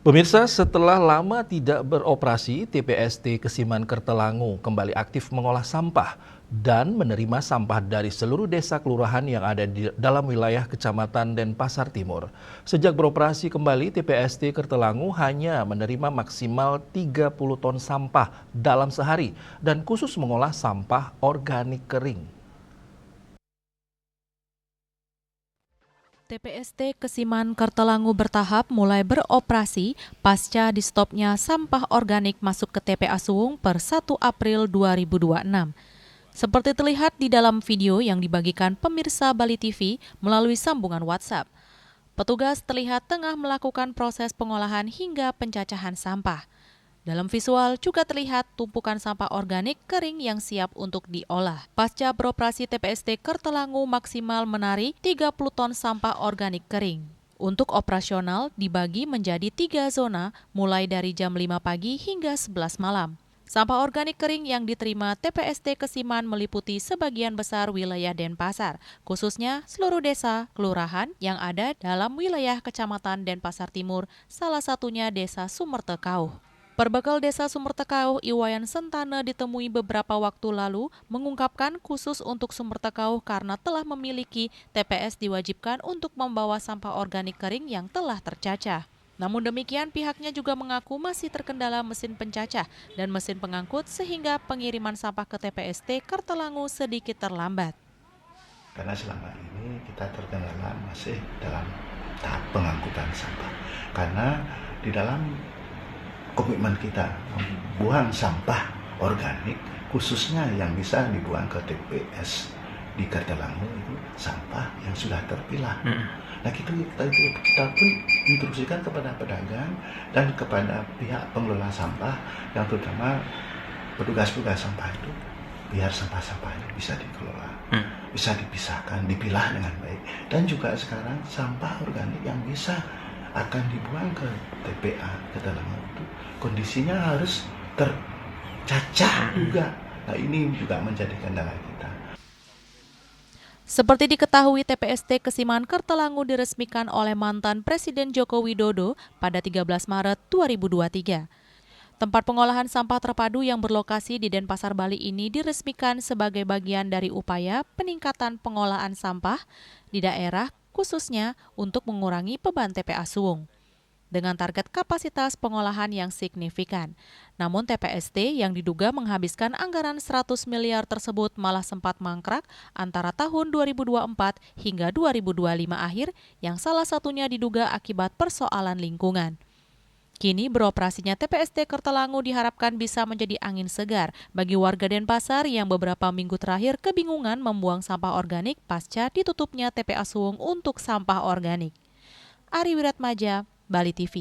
Pemirsa, setelah lama tidak beroperasi, TPST Kesiman Kertelangu kembali aktif mengolah sampah dan menerima sampah dari seluruh desa kelurahan yang ada di dalam wilayah Kecamatan Denpasar Timur. Sejak beroperasi kembali, TPST Kertelangu hanya menerima maksimal 30 ton sampah dalam sehari dan khusus mengolah sampah organik kering. TPST Kesiman Kertelangu bertahap mulai beroperasi pasca di-stopnya sampah organik masuk ke TPA Suwung per 1 April 2026. Seperti terlihat di dalam video yang dibagikan pemirsa Bali TV melalui sambungan WhatsApp. Petugas terlihat tengah melakukan proses pengolahan hingga pencacahan sampah. Dalam visual juga terlihat tumpukan sampah organik kering yang siap untuk diolah. Pasca beroperasi TPST Kertelangu maksimal menarik 30 ton sampah organik kering. Untuk operasional dibagi menjadi 3 zona mulai dari jam 5 pagi hingga 11 malam. Sampah organik kering yang diterima TPST Kesiman meliputi sebagian besar wilayah Denpasar, khususnya seluruh desa, kelurahan yang ada dalam wilayah Kecamatan Denpasar Timur, salah satunya Desa Sumertekauh. Perbekal Desa Sumertekauh, Iwayan Sentana ditemui beberapa waktu lalu mengungkapkan khusus untuk Sumertekauh karena telah memiliki TPS diwajibkan untuk membawa sampah organik kering yang telah tercacah. Namun demikian pihaknya juga mengaku masih terkendala mesin pencacah dan mesin pengangkut sehingga pengiriman sampah ke TPST Kertelangu sedikit terlambat. Karena selama ini kita terkendala masih dalam tahap pengangkutan sampah. Karena di dalam komitmen kita membuang sampah organik, khususnya yang bisa dibuang ke TPS di Kertelangu itu sampah yang sudah terpilah. Nah kita pun instruksikan kepada pedagang dan kepada pihak pengelola sampah yang terutama petugas-petugas sampah itu biar sampah-sampah itu bisa dikelola, bisa dipisahkan, dipilah dengan baik. Dan juga sekarang sampah organik yang bisa akan dibuang ke TPA Kertelangu itu kondisinya harus tercacah juga. Nah ini juga menjadi kendala kita. Seperti diketahui, TPST Kesiman Kertelangu diresmikan oleh mantan Presiden Joko Widodo pada 13 Maret 2023. Tempat pengolahan sampah terpadu yang berlokasi di Denpasar, Bali ini diresmikan sebagai bagian dari upaya peningkatan pengolahan sampah di daerah khususnya untuk mengurangi beban TPA Suwung dengan target kapasitas pengolahan yang signifikan. Namun TPST yang diduga menghabiskan anggaran 100 miliar tersebut malah sempat mangkrak antara tahun 2024 hingga 2025 akhir yang salah satunya diduga akibat persoalan lingkungan. Kini beroperasinya TPST Kertelangu diharapkan bisa menjadi angin segar bagi warga Denpasar yang beberapa minggu terakhir kebingungan membuang sampah organik pasca ditutupnya TPA Suwung untuk sampah organik. Ari Wiratmaja, Bali TV.